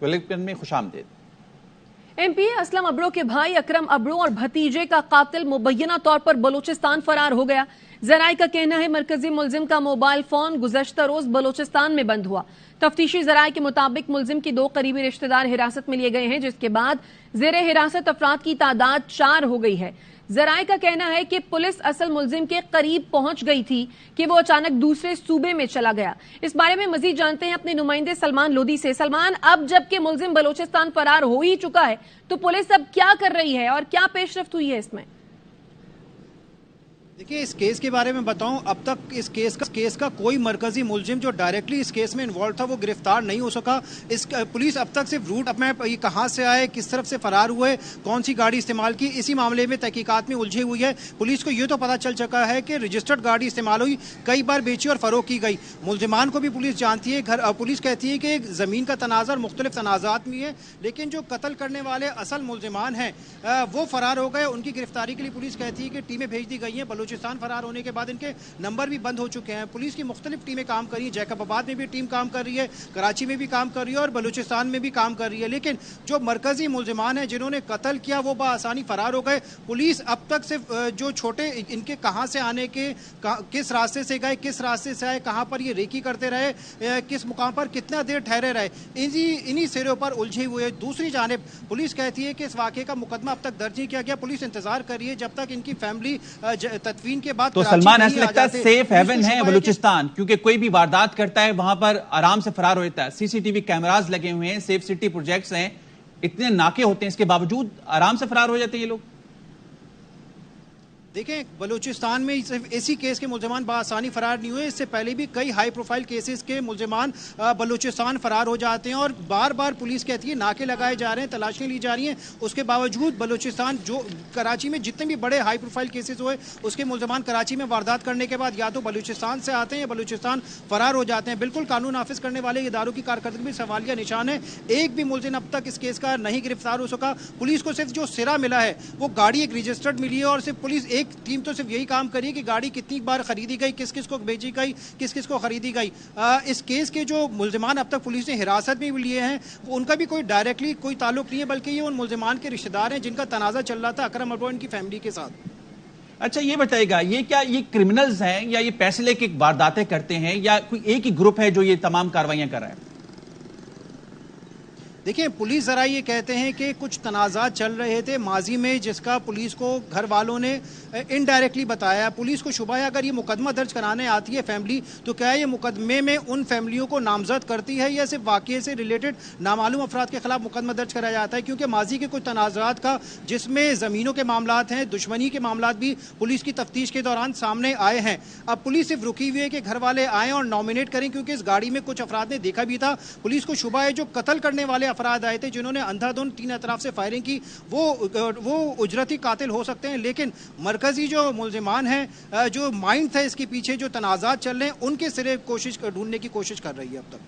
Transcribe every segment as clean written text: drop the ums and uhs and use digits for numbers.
Bulletin में खुशामदीद। MP Aslam अबरो के भाई अकरम अबरो और भतीजे का कातिल मुबैना तौर पर बलूचिस्तान फरार हो गया। जराए का कहना है मरकजी मुलजिम का मोबाइल फोन गुज़श्ता रोज बलूचिस्तान में बंद हुआ। तफ्तीशी जराए के मुताबिक मुलजिम की 2 करीबी रिश्तेदार हिरासत में लिए गए हैं, जिसके बाद जेरे हिरासत अफराद की तादाद 4 हो गई है। जराए का कहना है कि पुलिस असल मुलजिम के करीब पहुंच गई थी कि वो अचानक दूसरे सूबे में चला गया। इस बारे में मजीद जानते हैं अपने नुमाइंदे सलमान लोधी से। सलमान, अब जबकि मुलजिम बलूचिस्तान फरार हो ही चुका है तो पुलिस अब क्या कर रही है और क्या पेशरफ्त हुई है इसमें? देखिए, इस केस के बारे में बताऊं, अब तक इस केस का कोई मरकजी मुलजिम जो डायरेक्टली इस केस में इन्वॉल्व था वो गिरफ्तार नहीं हो सका। पुलिस अब तक सिर्फ रूट अपने कहां से आए, किस तरफ से फरार हुए, कौन सी गाड़ी इस्तेमाल की, इसी मामले में तहकीकात में उलझी हुई है। पुलिस को ये तो पता चल चुका है कि रजिस्टर्ड गाड़ी इस्तेमाल हुई, कई बार बेची और फरोख्त की गई। मुलजिमान को भी पुलिस जानती है। पुलिस कहती है कि ज़मीन का तनाज़ा और मुख्तलिफ तनाज़ात में है, लेकिन जो कत्ल करने वाले असल मुलजिमान हैं वो फरार हो गए। उनकी गिरफ्तारी के लिए पुलिस कहती है कि टीमें भेज दी गई हैं। बलूचिस्तान फरार होने के बाद इनके नंबर भी बंद हो चुके हैं। पुलिस की मुख्तलिफ टीमें काम कर रही हैं, जैकबाबाद में भी टीम काम कर रही है, कराची में भी काम कर रही है और बलूचिस्तान में भी काम कर रही है। लेकिन जो मरकजी मुलजिमान हैं जिन्होंने कत्ल किया वो बआसानी फरार हो गए। पुलिस अब तक सिर्फ जो छोटे इनके कहाँ से आने के, किस रास्ते से गए, किस रास्ते से आए, कहाँ पर ये रेकी करते रहे, किस मुकाम पर कितना देर ठहरे रहे, इन्हीं सिरों पर उलझे हुए। दूसरी जानिब पुलिस कहती है कि इस वाक़े का मुकदमा अब तक दर्ज नहीं किया गया। पुलिस इंतजार कर रही है जब तक इनकी फैमिली तदफीन के बाद। तो सलमान, ऐसा लगता है सेफ हेवन है बलूचिस्तान, क्योंकि कोई भी वारदात करता है वहां पर आराम से फरार हो जाता है। सीसीटीवी कैमरास लगे हुए हैं, सेफ सिटी प्रोजेक्ट्स हैं, इतने नाके होते हैं, इसके बावजूद आराम से फरार हो जाते हैं ये लोग। देखें, बलूचिस्तान में सिर्फ इसी केस के मुलजिमान बआसानी फरार नहीं हुए। इससे पहले भी कई हाई प्रोफाइल केसेस के मुलजिमान बलूचिस्तान फरार हो जाते हैं और बार बार पुलिस कहती है नाके लगाए जा रहे हैं, तलाशियां ली जा रही हैं। उसके बावजूद बलूचिस्तान, जो कराची में जितने भी बड़े हाई प्रोफाइल केसेस हुए उसके मुलजिमान कराची में वारदात करने के बाद या तो बलूचिस्तान से आते हैं या बलूचिस्तान फरार हो जाते हैं। बिल्कुल कानून नाफिज करने वाले इदारों की कारकर्दगी में सवालिया निशान है। एक भी मुलजिम अब तक इस केस का नहीं गिरफ्तार हो सका। पुलिस को सिर्फ जो सिरा मिला है वो गाड़ी एक रजिस्टर्ड मिली है और सिर्फ पुलिस एक टीम तो सिर्फ यही काम करी कि गाड़ी कितनी बार खरीदी गई, किस किस को भेजी गई, किस किस को खरीदी गई। इस केस के जो मुलजिमान अब तक पुलिस ने हिरासत में भी लिए हैं उनका भी कोई डायरेक्टली कोई ताल्लुक नहीं है, बल्कि ये उन मुलजिमान के रिश्तेदार हैं जिनका तनाज़ा चल रहा था अकरम अबरो इनकी फैमिली के साथ। अच्छा, ये बताइएगा, ये क्या ये क्रिमिनल्स हैं या ये पैसे लेके वारदातें करते हैं या कोई एक ही ग्रुप है जो ये तमाम कार्रवाइयां कर रहा है? देखिए, पुलिस ज़रा ये कहते हैं कि कुछ तनाज़ात चल रहे थे माजी में, जिसका पुलिस को घर वालों ने इनडायरेक्टली बताया। पुलिस को शुबा है अगर ये मुकदमा दर्ज कराने आती है फैमिली तो क्या ये मुकदमे में उन फैमिलियों को नामजद करती है या सिर्फ वाक़े से रिलेटेड नामालूम अफराद के खिलाफ मुकदमा दर्ज कराया जाता है, क्योंकि माजी के कुछ तनाज़ात का जिसमें ज़मीनों के मामलात हैं, दुश्मनी के मामलात भी पुलिस की तफ्तीश के दौरान सामने आए हैं। अब पुलिस सिर्फ रुकी हुई है कि घर वाले आएँ और नॉमिनेट करें, क्योंकि इस गाड़ी में कुछ अफराद ने देखा भी था। पुलिस को शुबा है जो कत्ल करने वाले अफराद आए थे जिन्होंने अंधाधुंध 3 अतराफ से फायरिंग की वो उजरती कातिल हो सकते हैं। लेकिन मरकजी जो मुलजिमान हैं, जो माइंड था इसके पीछे, जो तनाज़ात चल रहे हैं, उनके सिरे ढूंढने की कोशिश कर रही है अब तक।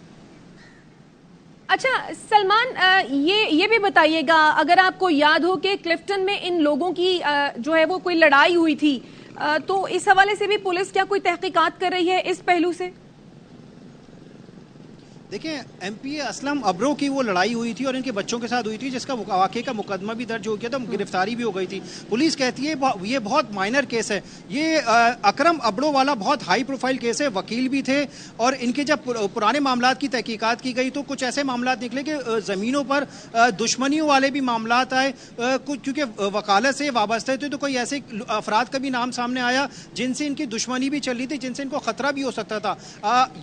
अच्छा सलमान, ये भी बताइएगा, अगर आपको याद हो कि क्लिफ्टन में इन लोगों की जो है वो कोई लड़ाई हुई थी, तो इस हवाले से भी पुलिस क्या कोई तहकीकात कर रही है इस पहलू से? देखिए, MP असलम अबरो की वो लड़ाई हुई थी और इनके बच्चों के साथ हुई थी, जिसका वाक़े का मुकदमा भी दर्ज हो गया था, गिरफ्तारी भी हो गई थी। पुलिस कहती है ये बहुत माइनर केस है। ये अकरम अबरो वाला बहुत हाई प्रोफाइल केस है, वकील भी थे और इनके जब पुराने मामलात की तहकीकात की गई तो कुछ ऐसे मामलात निकले कि ज़मीनों पर दुश्मनियों वाले भी मामलात आए, कुछ क्योंकि वकालत से वाबस्ते थे तो कोई ऐसे अफराद का भी नाम सामने आया जिनसे इनकी दुश्मनी भी चल रही थी, जिनसे इनको ख़तरा भी हो सकता था।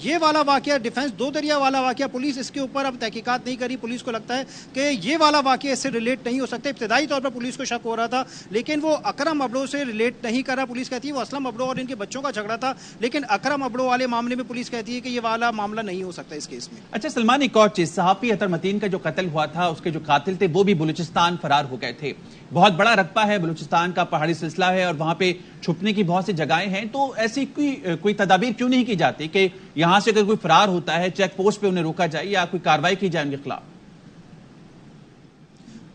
ये वाला वाक़या डिफेंस 2 दरिया वाला वाक़या, पुलिस इसके ऊपर अब तहकीकात नहीं करी। पुलिस को लगता है कि ये वाला वाक़या इससे रिलेट नहीं हो सकता। इब्तिदाई तौर पर पुलिस को शक हो रहा था, लेकिन वो अकरम अबरो से रिलेट नहीं करा। पुलिस कहती है वो असलम अबरो और इनके बच्चों का झगड़ा था, लेकिन अकरम अबरो वाले मामले में पुलिस कहती है कि ये वाला मामला नहीं हो सकता इस केस में। अच्छा सलमान, एक और चीज, सहाफ़ी अतर मतीन का जो कत्ल हुआ था उसके जो कातिल थे वो भी बलूचिस्तान फरार हो गए थे। बहुत बड़ा रकबा है बलूचिस्तान का, पहाड़ी सिलसिला है और वहां पे छुपने की बहुत सी जगहें हैं, तो ऐसी कोई तदाबीर क्यों नहीं की जाती कि यहां से अगर कोई फरार होता है चेक पोस्ट पे उन्हें रोका जाए या कोई कार्रवाई की जाए उनके खिलाफ?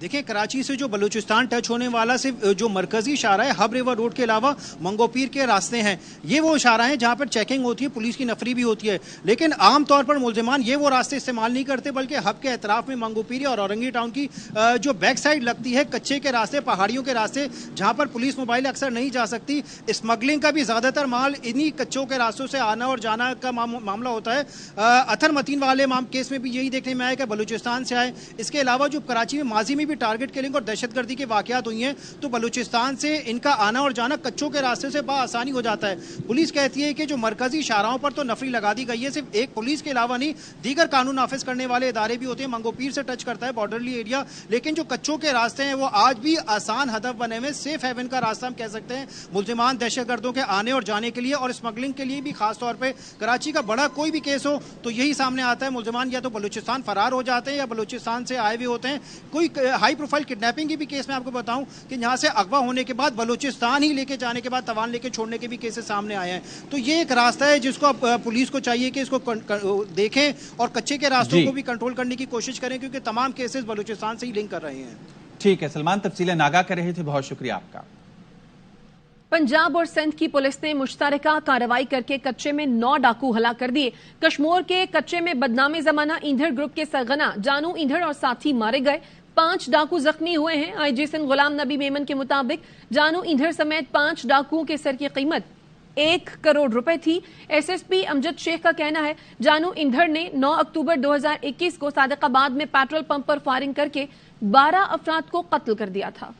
देखिए, कराची से जो बलूचिस्तान टच होने वाला सिर्फ जो मरकजी इशारा है हब रिवर रोड के अलावा मंगोपीर के रास्ते हैं, ये वो इशारा है जहां पर चेकिंग होती है, पुलिस की नफरी भी होती है। लेकिन आम तौर पर मुलजिमान ये वो रास्ते इस्तेमाल नहीं करते, बल्कि हब के एतराफ में मंगोपीर और औरंगी टाउन की जो बैक साइड लगती है, कच्चे के रास्ते, पहाड़ियों के रास्ते, जहां पर पुलिस मोबाइल अक्सर नहीं जा सकती, स्मगलिंग का भी ज्यादातर माल इन्हीं कच्चों के रास्तों से आना और जाना का मामला होता है। अथर मतीन वाले केस में भी यही देखने में आया कि बलूचिस्तान से आए। इसके अलावा जो कराची में माजी में भी टारगेट किलिंग और दहशतगर्दी के वाकयात हुई हैं, तो बलूचिस्तान से इनका आना और जाना कच्चों के रास्ते से आसानी हो जाता है। पुलिस कहती है कि जो मरकजी इशाराओं पर तो नफरी लगा दी गई है, सिर्फ एक पुलिस के अलावा नहीं, दीगर कानून नाफिज करने वाले इदारे भी होते हैं। मंगोपीर से टच करता है बॉर्डरली एरिया, लेकिन जो कच्चों के रास्ते हैं वो आज भी आसान हदफ बने हुए, सेफ हेवन का रास्ता हम कह सकते हैं मुल्जिमान दहशतगर्दों के आने और जाने के लिए और स्मगलिंग के लिए भी। खास तौर पर कराची का बड़ा कोई भी केस हो तो यही सामने आता है, मुल्जिमान या तो बलूचिस्तान फरार हो जाते हैं या बलूचिस्तान से आए हुए होते हैं। कोई हाई प्रोफाइल किडनैपिंग की भी केस मैं आपको बताऊं कि यहां से अगवा होने के बाद बलूचिस्तान ही लेके जाने के बाद तवान लेके छोड़ने के भी केसेस सामने आए हैं। तो ये एक रास्ता है जिसको अब पुलिस को चाहिए कि इसको देखें और कच्चे के रास्तों को भी कंट्रोल करने की कोशिश करें, क्योंकि तमाम केसेस बलूचिस्तान से ही लिंक कर रहे हैं। ठीक है सलमान, तफसीलें नागा कर रहे थे, बहुत शुक्रिया आपका। पंजाब और सिंध की पुलिस ने मुश्तरका कार्रवाई करके कच्चे में 9 डाकू हलाक कर दिए। कश्मीर के कच्चे में बदनामी जमाना इंधर ग्रुप के सरगना जानू इंधर और साथी मारे गए। 5 डाकू जख्मी हुए हैं। आईजी सिंध गुलाम नबी मेमन के मुताबिक जानू इंधर समेत 5 डाकुओं के सर की कीमत 1 करोड़ रुपए थी। एसएसपी अमजद शेख का कहना है जानू इंधर ने 9 अक्टूबर 2021 को सादिकाबाद में पेट्रोल पंप पर फायरिंग करके 12 अफराद को कत्ल कर दिया था।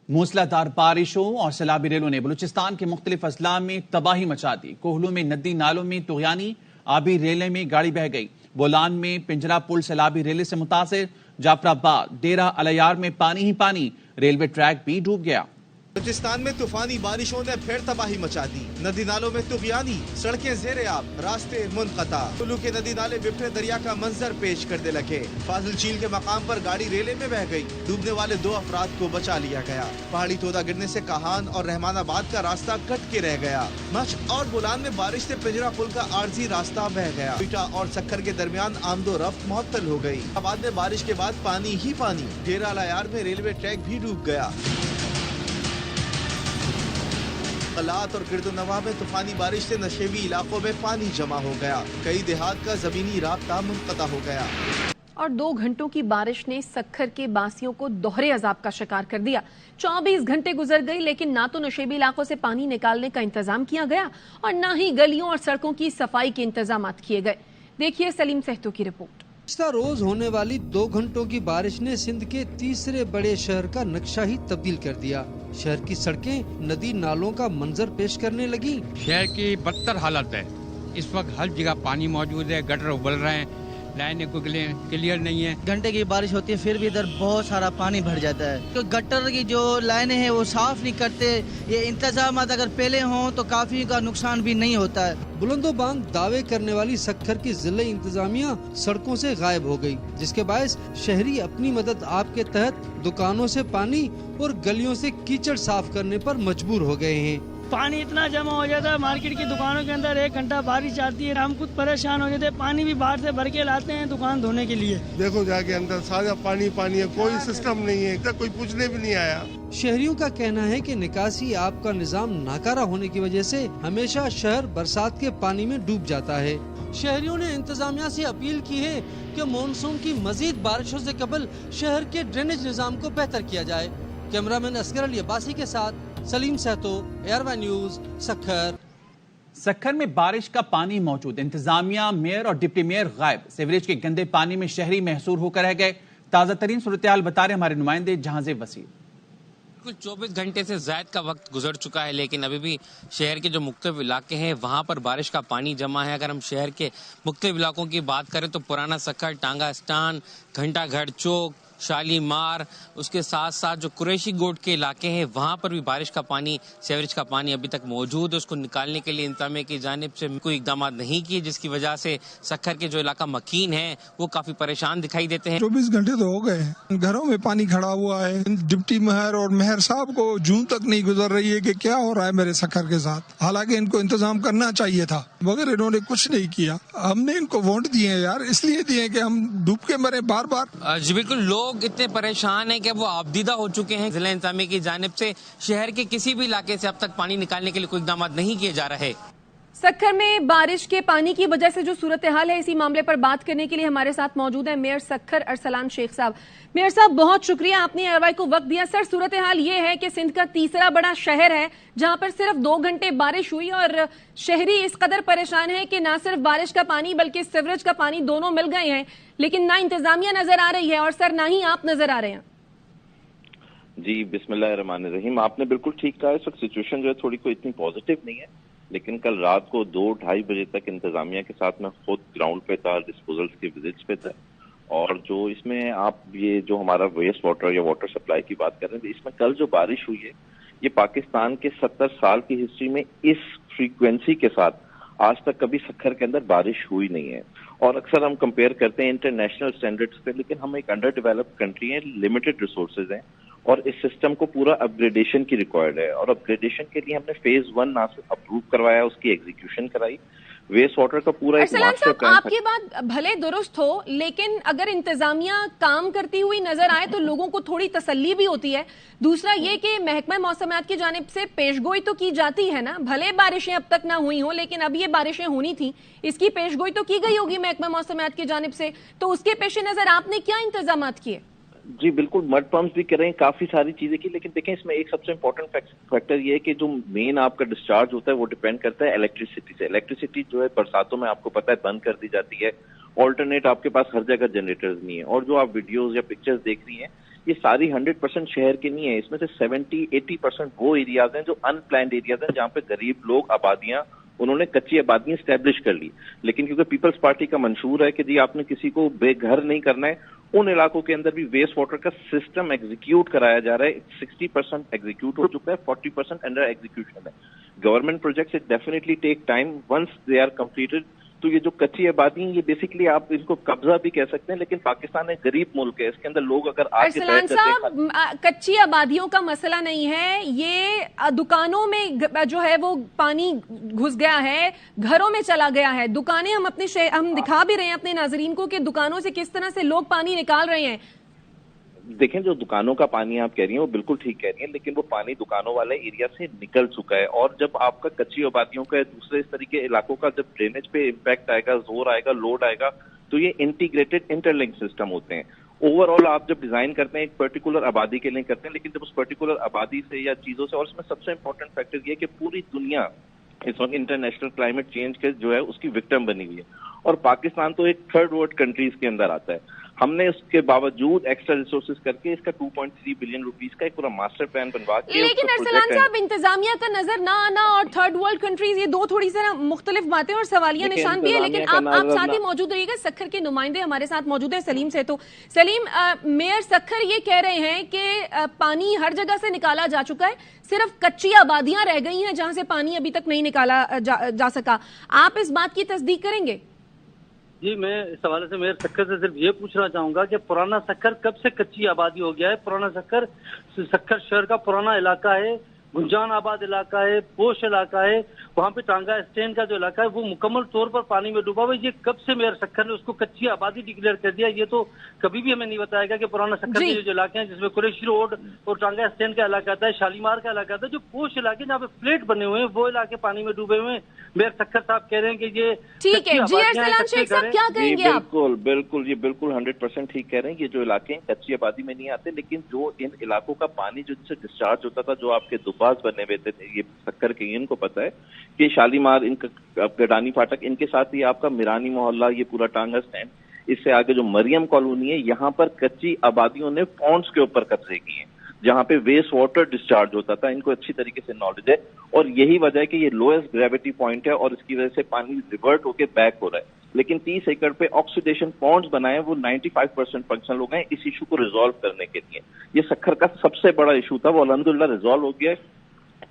मूसलाधार बारिशों और सैलाबी रेलों ने बलूचिस्तान के मुख्तलिफ अजला में तबाही मचा दी। कोहलू में नदी नालों में तुगयानी, आबी रेले में गाड़ी बह गई। बोलान में पिंजरा पुल सैलाबी रेले से मुतासिर। जाफराबाद डेरा अलयार में पानी ही पानी, रेलवे ट्रैक भी डूब गया। बलूचिस्तान में तूफानी बारिशों ने फिर तबाही मचा दी। नदी नालों में तुगयानी, सड़कें ज़ेरे आब, रास्ते मुनक़ता। कुल्लू के नदी नाले बिफरे दरिया का मंजर पेश करने लगे। फाजिल झील के मकाम पर गाड़ी रेले में बह गई। डूबने वाले 2 अफराद को बचा लिया गया। पहाड़ी तोदा गिरने से काहान और रहमानाबाद का रास्ता कट के रह गया। मच और बुलान में बारिश से पिंजरा पुल का आर्जी रास्ता बह गया। कोयटा और सक्खर के दरमियान आमदो रफ्त मुअत्तल हो गई। बाद में बारिश के बाद पानी ही पानी। डेरा अलयार में रेलवे ट्रैक भी डूब गया। कलात और गिरदोनवा में तूफानी बारिश से नशेबी इलाकों में पानी जमा हो गया। कई देहात का जमीनी राब्ता मुनक़ता हो गया। और 2 घंटों की बारिश ने सक्खर के बासियों को दोहरे अजाब का शिकार कर दिया। 24 घंटे गुजर गई, लेकिन ना तो नशेबी इलाकों से पानी निकालने का इंतजाम किया गया और ना ही गलियों और सड़कों की सफाई के इंतजाम किए गए। देखिए सलीम सहतो की रिपोर्ट। पिछला रोज होने वाली 2 घंटों की बारिश ने सिंध के तीसरे बड़े शहर का नक्शा ही तब्दील कर दिया। शहर की सड़कें नदी नालों का मंजर पेश करने लगी। शहर की बदतर हालत है। इस वक्त हर जगह पानी मौजूद है, गटर उबल रहे हैं, लाइनें को क्लियर नहीं है। घंटे की बारिश होती है फिर भी इधर बहुत सारा पानी भर जाता है। तो गटर की जो लाइनें हैं वो साफ नहीं करते। ये इंतजाम अगर पहले हों तो काफी का नुकसान भी नहीं होता है। बुलंदोबांग दावे करने वाली सक्खर की जिले इंतजामिया सड़कों से गायब हो गई, जिसके बायस शहरी अपनी मदद आप के तहत दुकानों से पानी और गलियों से कीचड़ साफ करने पर मजबूर हो गए हैं। पानी इतना जमा हो जाता है मार्केट की दुकानों के अंदर। 1 घंटा बारिश आती है, हम खुद परेशान हो जाते हैं। पानी भी बाहर से भर के लाते हैं दुकान धोने के लिए। देखो जाके अंदर सारा पानी पानी है, कोई सिस्टम नहीं है, तक कोई पूछने भी नहीं आया। शहरियों का कहना है कि निकासी आप का निजाम नाकारा होने की वजह से हमेशा शहर बरसात के पानी में डूब जाता है। शहरियों ने इंतजामिया से अपील की है कि मॉनसून की मजीद बारिशों से कबल शहर के ड्रेनेज निजाम को बेहतर किया जाए। कैमरामैन असगर अली अब्बासी के साथ सलीम सहतो, एयरवाई न्यूज, सक्खर। सक्खर में बारिश का पानी मौजूद, इंतजामिया, मेयर और डिप्टी मेयर गायब। सीवरेज के गंदे पानी में शहरी महसूर होकर रह गए। ताजा तरीन सूरत-ए-हाल बता रहे हमारे नुमाइंदे जहांजे वसीर। कुल 24 घंटे से ज्यादा का वक्त गुजर चुका है, लेकिन अभी भी शहर के जो मुख्तलिफ इलाके हैं वहां पर बारिश का पानी जमा है। अगर हम शहर के मुख्तलिफ इलाकों की बात करें तो पुराना सक्खर, टांगा स्टान, घंटा घर चौक, शालीमार, उसके साथ साथ जो कुरैशी गोट के इलाके हैं वहाँ पर भी बारिश का पानी, सीवरेज का पानी अभी तक मौजूद है। उसको निकालने के लिए इंतजामिया की जानिब से कोई इकदाम नहीं किए, जिसकी वजह से सक्खर के जो इलाका मकीन है वो काफी परेशान दिखाई देते हैं। 24 घंटे तो हो गए हैं, घरों में पानी खड़ा हुआ है। डिप्टी मेयर और मेयर साहब को जून तक नहीं गुजर रही है कि क्या हो रहा है मेरे सक्खर के साथ। हालांकि इनको इंतजाम करना चाहिए था, मगर इन्होंने कुछ नहीं किया। हमने इनको वोट दिए हैं यार, इसलिए दिए कि हम डूब के मरे बार बार। जी बिल्कुल, लोग इतने परेशान हैं कि वो आबदीदा हो चुके हैं। जिला इंतजामिया की जानिब से शहर के किसी भी इलाके से अब तक पानी निकालने के लिए कोई इकदाम नहीं किए जा रहे। सक्खर में बारिश के पानी की वजह से जो सूरत हाल है, इसी मामले पर बात करने के लिए हमारे साथ मौजूद है मेयर सक्खर अरसलान शेख साहब। मेयर साहब, बहुत शुक्रिया, आपने आरवाई को वक्त दिया। सर, सूरत हाल ये है कि सिंध का तीसरा बड़ा शहर है जहां पर सिर्फ 2 घंटे बारिश हुई और शहरी इस कदर परेशान है कि ना सिर्फ बारिश का पानी बल्कि सीवरेज का पानी दोनों मिल गए हैं, लेकिन ना इंतजामिया नजर आ रही है और सर ना ही आप नजर आ रहे हैं। जी बिस्मिल्लाहिर्रहमानिर्रहीम, आपने बिल्कुल ठीक कहा। इस वक्त सिचुएशन जो है थोड़ी कोई इतनी पॉजिटिव नहीं है, लेकिन कल रात को 2-2:30 बजे तक इंतजामिया के साथ मैं खुद ग्राउंड पे था, डिस्पोजल्स के विजिट्स पे था। और जो इसमें आप ये जो हमारा वेस्ट वाटर या वाटर सप्लाई की बात कर रहे हैं, इसमें कल जो बारिश हुई है ये पाकिस्तान के 70 साल की हिस्ट्री में इस फ्रीक्वेंसी के साथ आज तक कभी सक्खर के अंदर बारिश हुई नहीं है। और अक्सर हम कंपेयर करते हैं इंटरनेशनल स्टैंडर्ड्स पे, लेकिन हम एक अंडर डेवलप्ड कंट्री है, लिमिटेड रिसोर्सेज हैं और इस सिस्टम को पूरा अपग्रेडेशन की रिक्वायर्ड है। और अपग्रेडेशन के लिए हमने फेज 1 ना से अप्रूव करवाया, उसकी एग्जीक्यूशन कराई। वेस्ट वाटर का पूरा एक मास्टर प्लान। आपकी बात भले दुरुस्त हो, लेकिन अगर इंतजामिया काम करती हुई नजर आए तो लोगों को थोड़ी तसल्ली भी होती है। दूसरा ये कि महकमा मौसमियात की जानिब से पेशगोई तो की जाती है ना, भले बारिशें अब तक ना हुई हो, लेकिन अब ये बारिशें होनी थी, इसकी पेशगोई तो की गई होगी महकमा मौसमियात की जानिब से। तो उसके पेश नजर आपने क्या इंतजाम किए? जी बिल्कुल, मड पंप्स भी कर रहे हैं, काफी सारी चीजें की, लेकिन देखें इसमें एक सबसे इम्पोर्टेंट फैक्टर ये है कि जो मेन आपका डिस्चार्ज होता है वो डिपेंड करता है इलेक्ट्रिसिटी से। इलेक्ट्रिसिटी जो है बरसातों में आपको पता है बंद कर दी जाती है, ऑल्टरनेट आपके पास हर जगह जनरेटर्स नहीं है। और जो आप वीडियोज या पिक्चर्स देख रही हैं ये सारी 100% शहर की नहीं है, इसमें से 70-80% वो एरियाज हैं जो अनप्लान्ड एरियाज हैं, जहाँ पे गरीब लोग, आबादियां, उन्होंने कच्ची आबादियां स्टैब्लिश कर ली। लेकिन क्योंकि पीपल्स पार्टी का मंशूर है कि जी आपने किसी को बेघर नहीं करना है, उन इलाकों के अंदर भी वेस्ट वाटर का सिस्टम एग्जीक्यूट कराया जा रहा है। 60% एग्जीक्यूट हो चुका है, 40% अंडर एग्जीक्यूशन है। Government projects it definitely take time, once they are completed. तो ये जो कच्ची आबादी है ये बेसिकली आप इनको कब्जा भी कह सकते हैं, लेकिन पाकिस्तान एक गरीब मुल्क है, इसके अंदर लोग अगर आके बैठ जाते हैं। कच्ची आबादियों का मसला नहीं है, ये दुकानों में जो है वो पानी घुस गया है, घरों में चला गया है। दुकानें हम दिखा भी रहे हैं अपने नाजरीन को कि दुकानों से किस तरह से लोग पानी निकाल रहे हैं। देखें, जो दुकानों का पानी आप कह रही हैं वो बिल्कुल ठीक कह रही हैं, लेकिन वो पानी दुकानों वाले एरिया से निकल चुका है। और जब आपका कच्ची आबादियों का दूसरे इस तरीके इलाकों का जब ड्रेनेज पे इम्पैक्ट आएगा, जोर आएगा, लोड आएगा, तो ये इंटीग्रेटेड इंटरलिंक सिस्टम होते हैं। ओवरऑल आप जब डिजाइन करते हैं एक पर्टिकुलर आबादी के लिए करते हैं, लेकिन जब उस पर्टिकुलर आबादी से या चीजों से, और इसमें सबसे इंपॉर्टेंट फैक्टर ये कि पूरी दुनिया इस वक्त इंटरनेशनल क्लाइमेट चेंज के जो है उसकी विक्टिम बनी हुई है, और पाकिस्तान तो एक थर्ड वर्ल्ड कंट्रीज के अंदर आता है। हमने उसके बावजूद एक्स्ट्रा रिसोर्सेज करके इसका 2.3 बिलियन रुपीस का एक पूरा मास्टर प्लान बनवा के, लेकिन अरसलान साहब, इंतजामिया का नजर ना आना और थर्ड वर्ल्ड कंट्रीज, ये दो थोड़ी सी मुख्तलिफ बातें और सवालिया निशान भी है। लेकिन आप साथ ही मौजूद रहिएगा। सक्खर के नुमाइंदे हमारे साथ मौजूद है सलीम से। तो सलीम, मेयर सक्खर ये कह रहे हैं कि पानी हर जगह से निकाला जा चुका है, सिर्फ कच्ची आबादियां रह गई हैं जहां से पानी अभी तक नहीं निकाला जा सका। आप इस बात की तस्दीक करेंगे? जी, मैं इस हवाले से मेयर सक्खर से सिर्फ ये पूछना चाहूंगा कि पुराना सक्खर कब से कच्ची आबादी हो गया है? पुराना सक्खर शहर का पुराना इलाका है, गुंजान आबाद इलाका है, पोश इलाका है, वहाँ पे टांगा स्टैंड का जो इलाका है वो मुकम्मल तौर पर पानी में डूबा हुआ है। ये कब से मेयर सक्खर ने उसको कच्ची आबादी डिक्लेयर कर दिया? ये तो कभी भी हमें नहीं बताएगा कि पुराना सक्खर के जो इलाके हैं जिसमें कुरैशी रोड और टांगा स्टैंड का इलाका आता है, शालीमार का इलाका आता है, जो पोश इलाके जहाँ पे फ्लैट बने हुए हैं वो इलाके पानी में डूबे हुए हैं। मेयर सक्खर साहब कह रहे हैं कि ये ठीक है। जी अरसलान शेख साहब, क्या कहेंगे आप? बिल्कुल, ये बिल्कुल 100% ठीक कह रहे हैं। ये जो इलाके हैं कच्ची आबादी में नहीं आते, लेकिन जो इन इलाकों का पानी जो जिससे डिस्चार्ज होता था, जो आपके दुब्बास बने हुए थे, ये सक्खर के इनको पता है कि शालीमार, इनका गडानी फाटक, इनके साथ ही आपका मिरानी मोहल्ला, ये पूरा टांगा स्टैंड, इससे आगे जो मरियम कॉलोनी है, यहाँ पर कच्ची आबादियों ने पॉन्ड्स के ऊपर कब्जे किए हैं जहाँ पे वेस्ट वाटर डिस्चार्ज होता था। इनको अच्छी तरीके से नॉलेज है और यही वजह है कि ये लोएस्ट ग्रेविटी पॉइंट है और इसकी वजह से पानी रिवर्ट होके बैक हो रहा है। लेकिन 30 एकड़ पे ऑक्सीडेशन पॉन्ड्स बनाए, वो 95% फंक्शनल हो गए इस इशू को रिजॉल्व करने के लिए। ये सक्खर का सबसे बड़ा इशू था, वो अल्हम्दुलिल्लाह रिजॉल्व हो गया है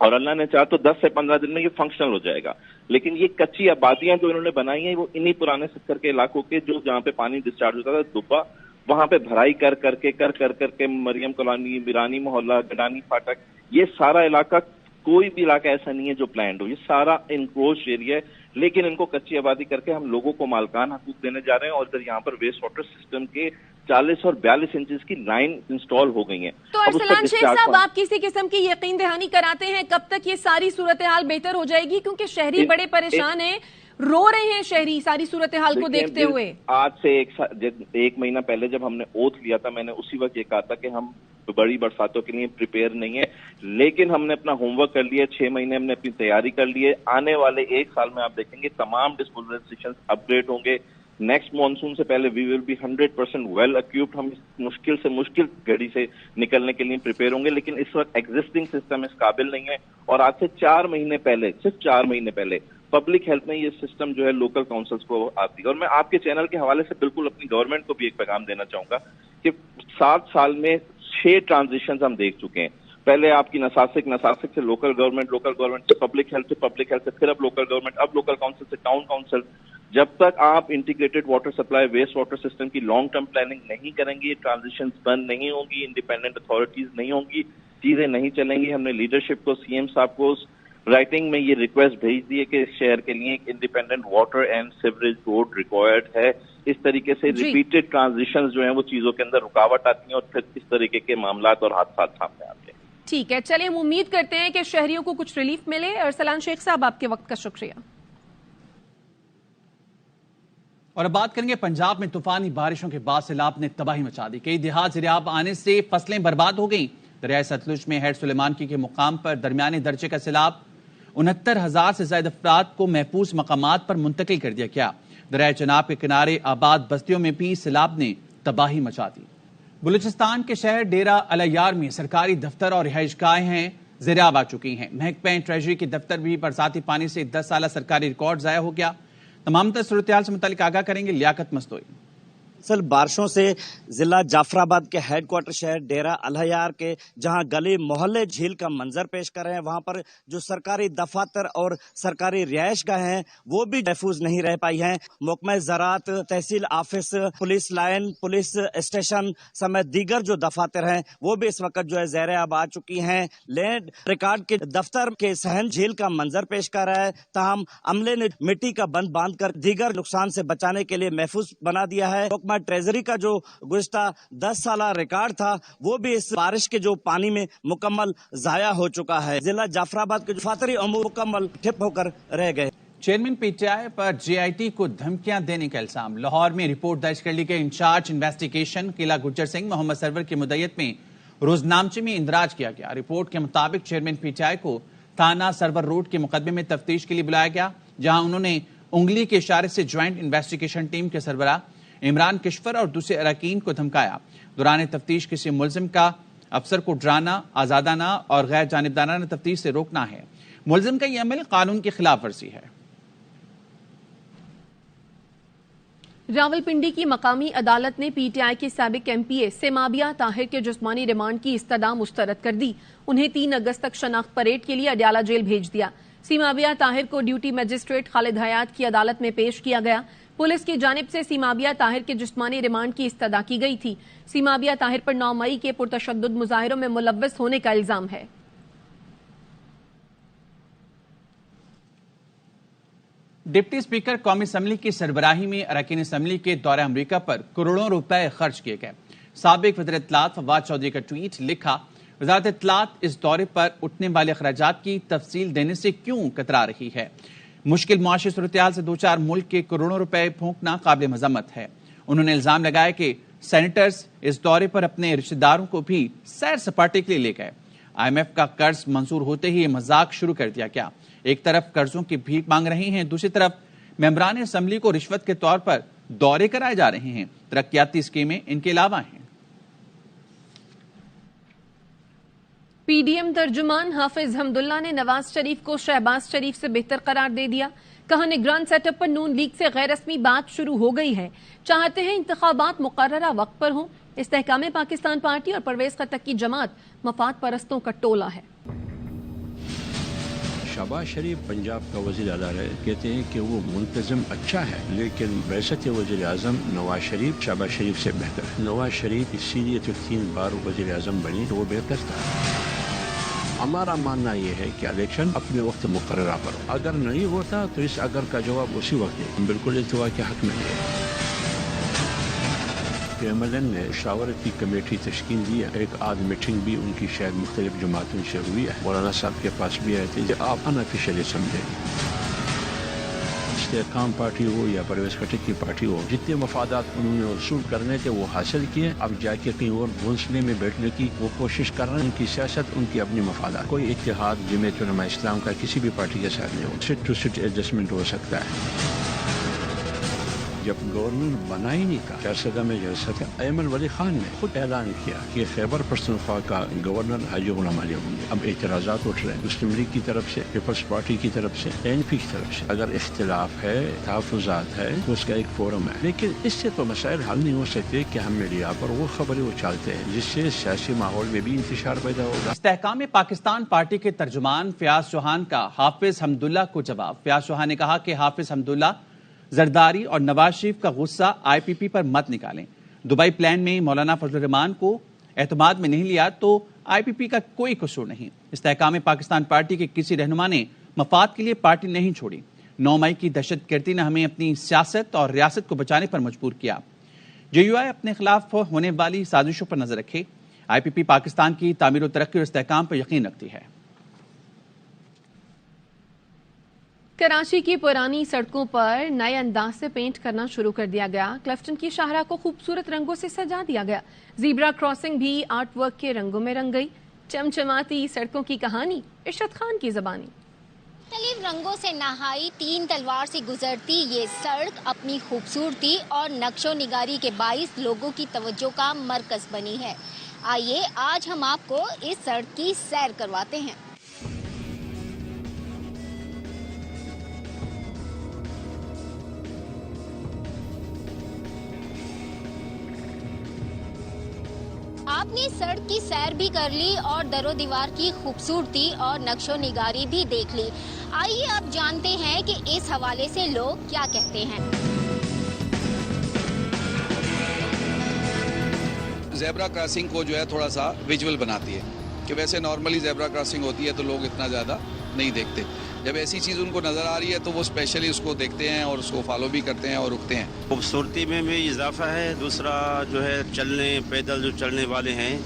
और अल्लाह ने चाहा तो 10 से 15 दिन में ये फंक्शनल हो जाएगा। लेकिन ये कच्ची आबादियां जो इन्होंने बनाई हैं वो इन्हीं पुराने सक्खर के इलाकों के जो जहाँ पे पानी डिस्चार्ज होता था, दुब्बा, वहां पे भराई कर करके मरियम कॉलोनी, बिरानी मोहल्ला, गडानी फाटक, ये सारा इलाका, कोई भी इलाका ऐसा नहीं है जो प्लान्ड हो, ये सारा इनक्रोच एरिया है। लेकिन इनको कच्ची आबादी करके हम लोगों को मालकान हकूक देने जा रहे हैं और इधर यहाँ पर वेस्ट वाटर सिस्टम के 40 और 42 इंचेस की लाइन इंस्टॉल हो गई है। तो अरसलान शेख साहब, आप किसी किस्म की यकीन दहानी कराते हैं कब तक ये सारी सूरत हाल बेहतर हो जाएगी? क्योंकि शहरी बड़े परेशान हैं, रो रहे हैं शहरी सारी सूरत हाल को देखते हुए। आज से एक महीना पहले जब हमने ओथ लिया था, मैंने उसी वक्त ये कहा था कि हम बड़ी बरसातों के लिए प्रिपेयर नहीं है, लेकिन हमने अपना होमवर्क कर लिया, 6 महीने हमने अपनी तैयारी कर ली है। आने वाले 1 साल में आप देखेंगे तमाम डिस्पोजल स्टेशन अपग्रेड होंगे। नेक्स्ट मॉनसून से पहले we will be 100% well equipped. हम इस मुश्किल से मुश्किल घड़ी से निकलने के लिए प्रिपेयर होंगे, लेकिन इस वक्त एग्जिस्टिंग सिस्टम इस काबिल नहीं है। और आज से 4 महीने पहले, सिर्फ 4 महीने पहले पब्लिक हेल्थ में ये सिस्टम जो है लोकल काउंसिल्स को आती है। और मैं आपके चैनल के हवाले से बिल्कुल अपनी गवर्नमेंट को भी एक पैगाम देना चाहूंगा कि 7 साल में 6 ट्रांजिशंस हम देख चुके हैं। पहले आपकी नसासिक से लोकल गवर्नमेंट से पब्लिक हेल्थ से फिर अब लोकल गवर्नमेंट, अब लोकल काउंसिल से टाउन काउंसिल। जब तक आप integrated water supply waste water system की लॉन्ग टर्म प्लानिंग नहीं करेंगे, ट्रांजिशंस बंद नहीं होंगी, इंडिपेंडेंट अथॉरिटीज नहीं होंगी, चीजें नहीं चलेंगी। हमने लीडरशिप को, सीएम साहब को राइटिंग में ये रिक्वेस्ट भेज दी है कि इस शहर के लिए एक independent water and sewerage board required है। इस तरीके से रिपीटेड ट्रांजिशंस जो हैं वो चीजों के अंदर रुकावट आती है और फिर इस तरीके के मामलात और हादसात सामने आते हैं। ठीक है, चलिए हम उम्मीद करते हैं कि शहरियों को कुछ रिलीफ मिले। अरसलान शेख साहब, आपके वक्त का शुक्रिया। और अब बात करेंगे पंजाब में तूफानी बारिशों के बाद सैलाब ने तबाही मचा दी। कई देहात ज़ेरिआब आने से फसलें बर्बाद हो गईं। दरियाए सतलुज में हेड सुलेमानकी के मुकाम पर दरमियाने दर्जे का सैलाब 69,000 से ज्यादा अफराद को महफूज मकामात पर मुंतकिल कर दिया गया। दरिया चनाब के किनारे आबाद बस्तियों में भी सैलाब ने तबाही मचा दी। बलूचिस्तान के शहर डेरा अलयार में सरकारी दफ्तर और रिहाइशगाहें हैं ज़ेरिआब आ चुकी हैं। महकमा ट्रेजरी के दफ्तर भी बरसाती पानी से 10 साल सरकारी रिकॉर्ड ज़ाया हो गया। तमाम सूरत हाल से मुतालिक आगाह करेंगे लियाकत मस्तोई। असल बारिशों से जिला जाफराबाद के हेडक्वार्टर शहर डेरा अलयार के जहां गली मोहल्ले झील का मंजर पेश कर रहे हैं, वहां पर जो सरकारी दफातर और सरकारी रिहायशगाह हैं वो भी महफूज नहीं रह पाई हैं। महकमा ज़राअत, तहसील office, police line, police station समेत दीगर जो दफातर हैं वो भी इस वक्त जो है ज़ेर-ए-आब आ चुकी हैं। लैंड रिकॉर्ड के दफ्तर के सहन झील का मंजर पेश कर रहा है, ताहम अमले ने मिट्टी का बंद बांध कर दीगर नुकसान से बचाने के लिए महफूज बना दिया है। ट्रेजरी का जो गुज़िश्ता 10 साल रिकॉर्ड था वो भी इस बारिश के जो पानी में मुकम्मल जाया हो चुका है। जिला जाफराबाद के दफातरी अमूर मुकम्मल ठप होकर रह गए। चेयरमैन पीटीआई पर जेआईटी को धमकियां देने का इल्जाम। लाहौर में रिपोर्ट दर्ज कर ली गई। इंचार्ज इन्वेस्टिगेशन किला गुज्जर सिंह मोहम्मद सरवर की मुद्दत में रोजनामचे में इंदराज किया गया। रिपोर्ट के मुताबिक चेयरमैन पीटीआई को थाना सरवर रोड के मुकदमे में तफ्तीश के लिए बुलाया गया, जहां उन्होंने उंगली के इशारे से ज्वाइंट इन्वेस्टिगेशन टीम के सरबराह इमरान किश्वर और दूसरे अरकान को धमकाया। दौरान तफ्तीश किसी मुलजिम का अफसर को डराना, आजादाना और गैर जानिबदाराना तफ्तीश से रोकना है। मुलजिम का यह अमल कानून की खिलाफ वर्जी है। रावलपिंडी की मकामी अदालत ने पीटीआई के साबिक एमपीए सिमाबिया ताहिर के जिस्मानी रिमांड की इस्तदा मुस्तरद कर दी। उन्हें 3 अगस्त तक शनाख्त परेड के लिए अडयाला जेल भेज दिया। सिमाबिया ताहिर को ड्यूटी मजिस्ट्रेट खालिद हयात की अदालत में पेश किया गया। पुलिस की जानिब से सिमाबिया ताहिर के जिस्मानी रिमांड की इस्तदा की गई थी। सिमाबिया ताहिर पर 9 मई के पुरतशद्दुद मुजाहिरों में मुलव्वस होने का इल्जाम है। डिप्टी स्पीकर कौमी असम्बली की सरबराही में अरकान असम्बली के दौरे अमरीका पर करोड़ों रुपए खर्च किए गए। साबिक वज़ीर इत्तलात फवाद चौधरी का ट्वीट लिखा, वज़ारत इत्तलात इस दौरे पर उठने वाले अखराजात की तफसील देने से क्यों कतरा रही है। मुश्किल मुआशी सूरत-ए-हाल से 2-4 मुल्क के करोड़ों रुपए फूंकना काबिल मजम्मत है। उन्होंने इल्जाम लगाया कि सेनेटर्स इस दौरे पर अपने रिश्तेदारों को भी सैर सपाटे के लिए ले गए। IMF का कर्ज मंजूर होते ही ये मजाक शुरू कर दिया गया। एक तरफ कर्जों की भीख मांग रहे हैं, दूसरी तरफ मेंबरान असम्बली को रिश्वत के तौर पर दौरे कराए जा रहे हैं। तरक्याती स्कीमें इनके अलावा हैं। پی ڈی ایم ترجمان حافظ حمداللہ نے نواز شریف کو شہباز شریف سے بہتر قرار دے دیا. کہا نگران سیٹ اپ پر نون لیگ سے غیر رسمی بات شروع ہو گئی ہے. چاہتے ہیں انتخابات مقررہ وقت پر ہوں. استحکام پاکستان پارٹی اور پرویز خٹک کی جماعت مفاد پرستوں کا ٹولہ ہے. شہباز شریف پنجاب کا وزیر اعلیٰ ہے، کہتے ہیں کہ وہ منتظم اچھا ہے، لیکن ویسے وزیر اعظم نواز شریف شہباز شریف سے بہتر ہے. نواز شریف اسی لیے تو 3 بار وزیر اعظم بنی تو وہ بہتر تھا. ہمارا ماننا یہ ہے کہ الیکشن اپنے وقت مقررہ پر ہو. اگر نہیں ہوتا تو اس اگر کا جواب اسی وقت ہے. ہم بالکل اتفاق کے حق میں ہیں. ایم ایل این نے شاورت کی کمیٹی تشکیل دی ہے. ایک آدھ میٹنگ بھی ان کی شاید مختلف جماعتوں سے ہوئی ہے. مولانا صاحب کے پاس بھی آئے تھے کہ آپ انافیشلی سمجھیں. استحکام پارٹی ہو یا پرویز خٹک کی پارٹی ہو، جتنے مفادات انہوں نے حصول کرنے تھے وہ حاصل کیے. اب جا کے کہیں اور گھونسلے میں بیٹھنے کی وہ کوشش کر رہے ہیں. ان کی سیاست، ان کی اپنی مفادات. کوئی اتحاد جمعیت علماء اسلام کا کسی بھی پارٹی کے ساتھ نہیں ہو. سٹ ٹو سٹ ایڈجسٹمنٹ ہو سکتا ہے. جب گورنر بنا ہی نہیں تھا 4 میں جلسہ تھا، ایمن ولی خان نے خود اعلان کیا کہ خیبر پختونخوا کا گورنر حاجی غلام علی ہوں گے. اب اعتراضات اٹھ رہے ہیں مسلم لیگ کی طرف سے، پیپلز پارٹی کی طرف سے، این پی کی طرف سے. اگر اختلاف ہے، تحفظات ہے تو اس کا ایک فورم ہے، لیکن اس سے تو مسائل حل نہیں ہو سکتے کہ ہم میڈیا پر وہ خبریں اچھالتے ہیں جس سے سیاسی ماحول میں بھی انتشار پیدا ہوگا. استحکام پاکستان پارٹی کے ترجمان فیاض چوہان کا حافظ حمداللہ کو جواب. فیاض چوہان نے کہا کہ حافظ حمداللہ زرداری اور نواز شریف کا غصہ آئی پی پی پر مت نکالیں. دبئی پلان میں مولانا فضل الرحمان کو اعتماد میں نہیں لیا تو آئی پی پی کا کوئی قصور نہیں. استحکام پاکستان پارٹی کے کسی رہنما نے مفاد کے لیے پارٹی نہیں چھوڑی. 9 مئی کی دہشت گردی نے ہمیں اپنی سیاست اور ریاست کو بچانے پر مجبور کیا. جے یو آئی اپنے خلاف ہونے والی سازشوں پر نظر رکھے. آئی پی پی پاکستان کی تعمیر و ترقی اور استحکام پر یقین رکھتی ہے. کراچی کی پرانی سڑکوں پر نئے انداز سے پینٹ کرنا شروع کر دیا گیا. کلفٹن کی شاہراہ کو خوبصورت رنگوں سے سجا دیا گیا. زیبرا کراسنگ بھی آرٹ ورک کے رنگوں میں رنگ گئی. چمچماتی سڑکوں کی کہانی ارشد خان کی زبانی. مختلف رنگوں سے نہائی 3 تلوار سے گزرتی یہ سڑک اپنی خوبصورتی اور نقش و نگاری کے باعث لوگوں کی توجہ کا مرکز بنی ہے. آئیے آج ہم آپ کو اس سڑک کی سیر کرواتے ہیں. آپ نے سڑک کی سیر بھی کر لی اور در و دیوار کی خوبصورتی اور نقش و نگاری بھی دیکھ لی. آئیے آپ جانتے ہیں کہ اس حوالے سے لوگ کیا کہتے ہیں. زیبرا کراسنگ کو جو ہے تھوڑا سا ویژول بناتی ہے کہ ویسے نارملی زیبرا کراسنگ ہوتی ہے تو لوگ اتنا زیادہ نہیں دیکھتے. جب ایسی چیز ان کو نظر آ رہی ہے تو وہ اسپیشلی اس کو دیکھتے ہیں اور اس کو فالو بھی کرتے ہیں اور رکتے ہیں. خوبصورتی میں بھی اضافہ ہے. دوسرا جو ہے چلنے پیدل جو چلنے والے ہیں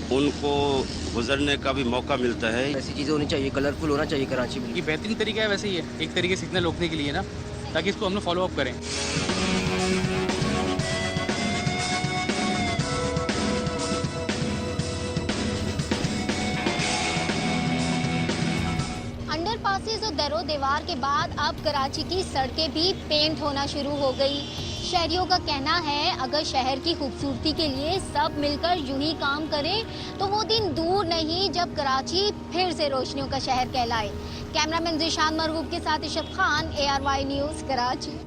ان کو گزرنے کا بھی موقع ملتا ہے. ایسی چیزیں ہونی چاہیے، کلرفل ہونا چاہیے کراچی میں. یہ بہترین طریقہ ہے ویسے، یہ ایک طریقے سے سگنل روکنے کے لیے نا، تاکہ اس کو ہم لوگ فالو اپ کریں. پاسز اور در و دیوار کے بعد اب کراچی کی سڑکیں بھی پینٹ ہونا شروع ہو گئی. شہریوں کا کہنا ہے اگر شہر کی خوبصورتی کے لیے سب مل کر یوں ہی کام کریں تو وہ دن دور نہیں جب کراچی پھر سے روشنیوں کا شہر کہلائے. کیمرہ مین ذیشان مرغوب کے ساتھ ارشد خان، ARY نیوز، کراچی.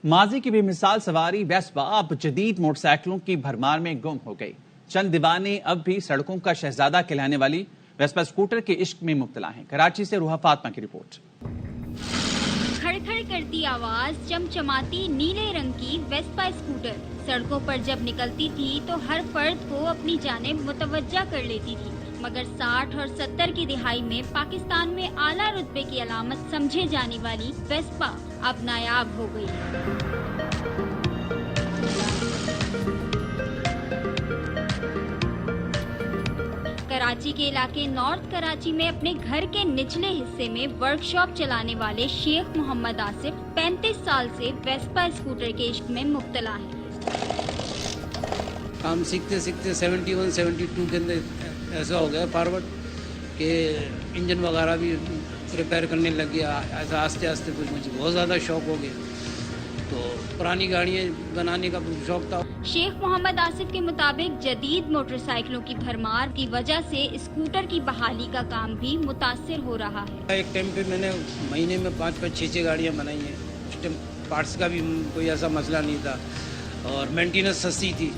ماضی کی بے مثال سواری ویسپا اب جدید موٹر سائیکلوں کی بھرمار میں گم ہو گئی. چند دیوانے اب بھی سڑکوں کا شہزادہ کہلانے والی ویسپا اسکوٹر کے عشق میں مبتلا ہیں. کراچی سے روحا فاطمہ کی رپورٹ. کھڑکھڑ کرتی آواز، چمچماتی نیلے رنگ کی ویسپا اسکوٹر سڑکوں پر جب نکلتی تھی تو ہر فرد کو اپنی جانب متوجہ کر لیتی تھی. مگر 60 اور 70 کی دہائی میں پاکستان میں اعلیٰ رتبے کی علامت سمجھے جانے والی ویسپا اب نایاب ہو گئی. کراچی کے علاقے نارتھ کراچی میں اپنے گھر کے نچلے حصے میں ورک شاپ چلانے والے شیخ محمد آصف 35 سال سے ویسپا اسکوٹر کے عشق میں مبتلا ہیں. کام سیکھتے سیکھتے 71 72 کے اندر ایسا ہو گیا فارورڈ کہ انجن وغیرہ بھی ریپیئر کرنے لگ گیا. ایسا آہستہ آہستہ کچھ مجھے بہت زیادہ شوق ہو گیا. तो पुरानी गाड़ियाँ बनाने का शौक था। शेख मोहम्मद आसिफ के मुताबिक जदीद मोटरसाइकिलों की भरमार की वजह से स्कूटर की बहाली का काम भी मुतासिर हो रहा है। एक टाइम पे मैंने महीने में 5-5, 6-6 गाड़ियाँ बनाई हैं। उस टाइम पार्ट्स का भी कोई ऐसा मसला नहीं था और मेंटेनेंस सस्ती थी,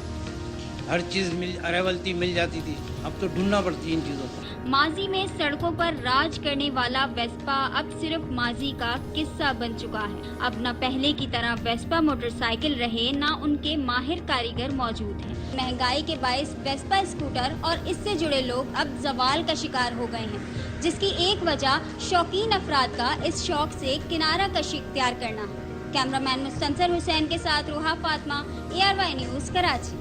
हर चीज़ अवेलेबल थी, मिल जाती थी। अब तो ढूंढना पड़ती है इन चीज़ों को। माजी में सड़कों पर राज करने वाला वेस्पा अब सिर्फ माजी का किस्सा बन चुका है। अब न पहले की तरह वेस्पा मोटरसाइकिल रहे, न उनके माहिर कारीगर मौजूद हैं। महंगाई के बायस वेस्पा स्कूटर और इससे जुड़े लोग अब जवाल का शिकार हो गए हैं, जिसकी एक वजह शौकीन अफराद का इस शौक से किनारा कशी इख्तियार करना है। कैमरामैन मुस्तंसर हुसैन के साथ रूहा फातिमा, ARY न्यूज़, कराची।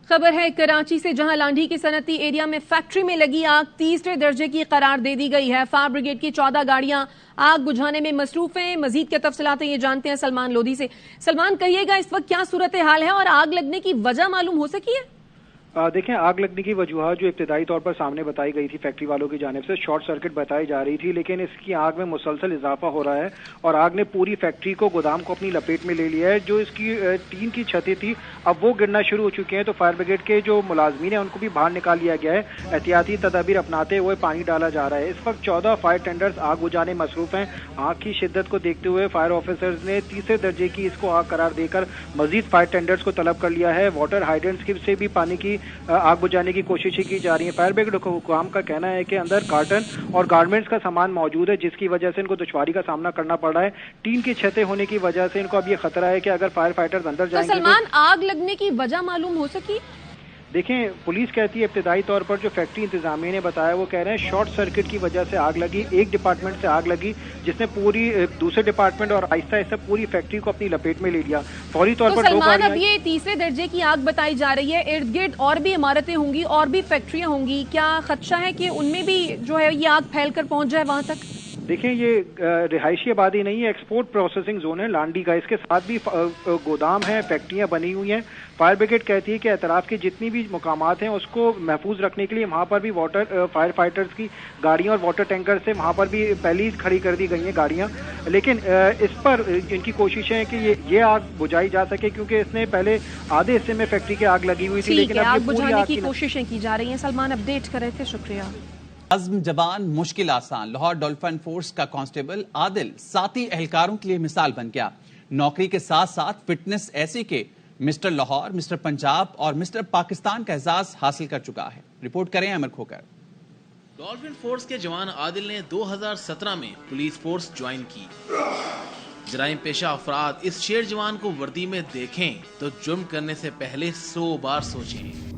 खबर है कराची से, जहां लांढी के सनती एरिया में फैक्ट्री में लगी आग तीसरे दर्जे की करार दे दी गई है। फायर ब्रिगेड की 14 गाड़ियां आग बुझाने में मसरूफ हैं। मजीद क्या तफसीलात ये जानते हैं सलमान लोधी से। सलमान, कहिएगा इस वक्त क्या सूरत हाल है और आग लगने की वजह मालूम हो सकी है? देखें, आग लगने की वजूहत जो इब्तिदाई तौर पर सामने बताई गई थी फैक्ट्री वालों की जानिब से शॉर्ट सर्किट बताई जा रही थी, लेकिन इसकी आग में मुसलसल इजाफा हो रहा है और आग ने पूरी फैक्ट्री को, गोदाम को अपनी लपेट में ले लिया है। जो इसकी टीन की छतें थी अब वो गिरना शुरू हो चुकी हैं, तो फायर ब्रिगेड के जो मुलाजमीन हैं उनको भी बाहर निकाल लिया गया है। एहतियाती तदाबीर अपनाते हुए पानी डाला जा रहा है। इस वक्त 14 फायर टेंडर्स आग बुझाने मसरूफ हैं। आग की शिद्दत को देखते हुए फायर ऑफिसर्स ने तीसरे दर्जे की इसको आग करार देकर मजीद फायर टेंडर्स को तलब कर लिया है। वाटर हाइड्रेंट्स से भी पानी की आग बुझाने की कोशिशें की जा रही है। फायर ब्रिगेड हुकाम का कहना है कि अंदर कार्टन और गारमेंट्स का सामान मौजूद है, जिसकी वजह से इनको दुश्वारी का सामना करना पड़ रहा है। टीन की छतें होने की वजह से इनको अब ये खतरा है कि अगर फायर फाइटर्स अंदर जाएंगे। सलमान, आग लगने की वजह मालूम हो सकी? देखें, पुलिस कहती है इब्तिदाई तौर पर जो फैक्ट्री इंतजामिया ने बताया वो कह रहे हैं शॉर्ट सर्किट की वजह से आग लगी। एक डिपार्टमेंट से आग लगी जिसने पूरी दूसरे डिपार्टमेंट और आहिस्ता आहिस्ता पूरी फैक्ट्री को अपनी लपेट में ले लिया। फौरी तौर पर सलमान, अब ये तीसरे दर्जे की आग बताई जा रही है, इर्द गिर्द और भी इमारतें होंगी और भी फैक्ट्रियां होंगी, क्या खदशा है कि उनमें भी जो है ये आग फैल कर पहुंच जाए वहां तक? देखें, ये रिहायशी आबादी नहीं है, एक्सपोर्ट प्रोसेसिंग जोन है लांडी का। इसके साथ भी गोदाम है, फैक्ट्रियां बनी हुई हैं। फायर ब्रिगेड कहती है कि एतराफ की जितनी भी मुकामात हैं उसको महफूज रखने के लिए वहाँ पर भी फायर फाइटर्स की गाड़ियाँ और वाटर टैंकर से वहाँ पर भी पहले ही खड़ी कर दी गई हैं गाड़ियाँ। लेकिन इस पर इनकी कोशिशें हैं कि ये आग बुझाई जा सके, क्योंकि इसने पहले आधे हिस्से में फैक्ट्री की आग लगी हुई थी, लेकिन अब आग बुझाने की कोशिशें की जा रही हैं। सलमान अपडेट कर रहे थे, शुक्रिया। अज़्म जवान मुश्किल आसान, लाहौर डॉल्फिन फोर्स का कांस्टेबल आदिल साथी एहलकारों के लिए मिसाल बन गया। नौकरी के साथ साथ फिटनेस ऐसी के मिस्टर लाहौर, मिस्टर पंजाब और मिस्टर पाकिस्तान का एजाज हासिल कर चुका है। रिपोर्ट करें अमर खोकर। डॉल्फिन फोर्स के जवान आदिल ने 2017 में पुलिस फोर्स ज्वाइन की। जराइम पेशा अफराद इस शेर जवान को वर्दी में देखें तो जुर्म करने से पहले 100 बार सोचें।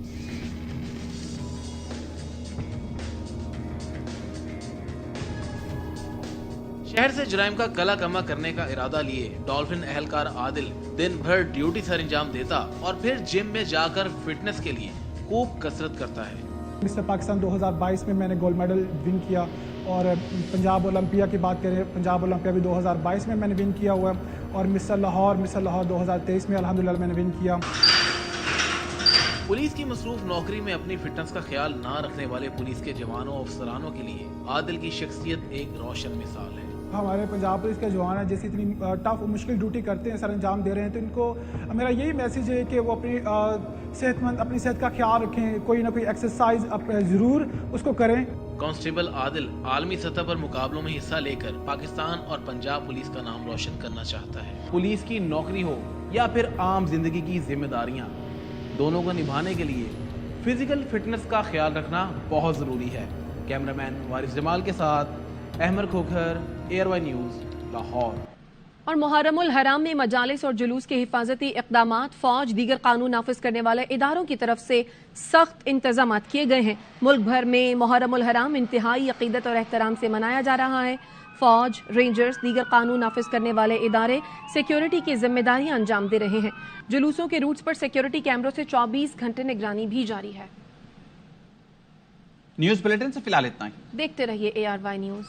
शहर से जुराइम का गला कमा करने का इरादा लिए डॉल्फिन एहलकार आदिल दिन भर ड्यूटी सर अंजाम देता और फिर जिम में जाकर फिटनेस के लिए खूब कसरत करता है। मिस्टर पाकिस्तान 2022 में मैंने गोल्ड मेडल विन किया और पंजाब ओलंपिया की बात करें, पंजाब ओलंपिया भी 2022 में मैंने विन किया हुआ और मिस्टर लाहौर 2023 में अल्हम्दुलिल्लाह मैंने विन किया। पुलिस की मसरूफ नौकरी में अपनी फिटनेस का ख्याल ना रखने वाले पुलिस के जवानों और अफसरानों के लिए आदिल की शख्सियत एक रोशन मिसाल है। हमारे पंजाब पुलिस के जवान हैं, जैसे इतनी टफ और मुश्किल ड्यूटी करते हैं, सर अंजाम दे रहे हैं, तो इनको मेरा यही मैसेज है कि वो अपनी सेहत का ख्याल रखें, कोई ना कोई एक्सरसाइज ज़रूर उसको करें। कांस्टेबल आदिल आलमी सतह पर मुकाबलों में हिस्सा लेकर पाकिस्तान और पंजाब पुलिस का नाम रोशन करना चाहता है। पुलिस की नौकरी हो या फिर आम जिंदगी की जिम्मेदारियां, दोनों को निभाने के लिए फिजिकल फिटनेस का ख्याल रखना बहुत ज़रूरी है। कैमरामैन वारिस जमाल के साथ अहमद खोखर, ARY न्यूज़, लाहौर। और मुहर्रमुल हराम में मजालिस और जुलूस के हिफाजती इक़दामात, फौज, दीगर कानून नाफिज करने वाले इदारों की तरफ से सख्त इंतजामात किए गए हैं। मुल्क भर में मुहर्रमुल हराम इंतहाई अकीदत और एहतराम से मनाया जा रहा है। फौज, रेंजर्स, दीगर कानून नाफिज करने वाले इदारे सिक्योरिटी की जिम्मेदारियां अंजाम दे रहे हैं। जुलूसों के रूट्स पर सिक्योरिटी कैमरों से 24 घंटे निगरानी भी जारी है। न्यूज़ बुलेटिन से फिलहाल इतना ही। देखते रहिए ARY न्यूज़।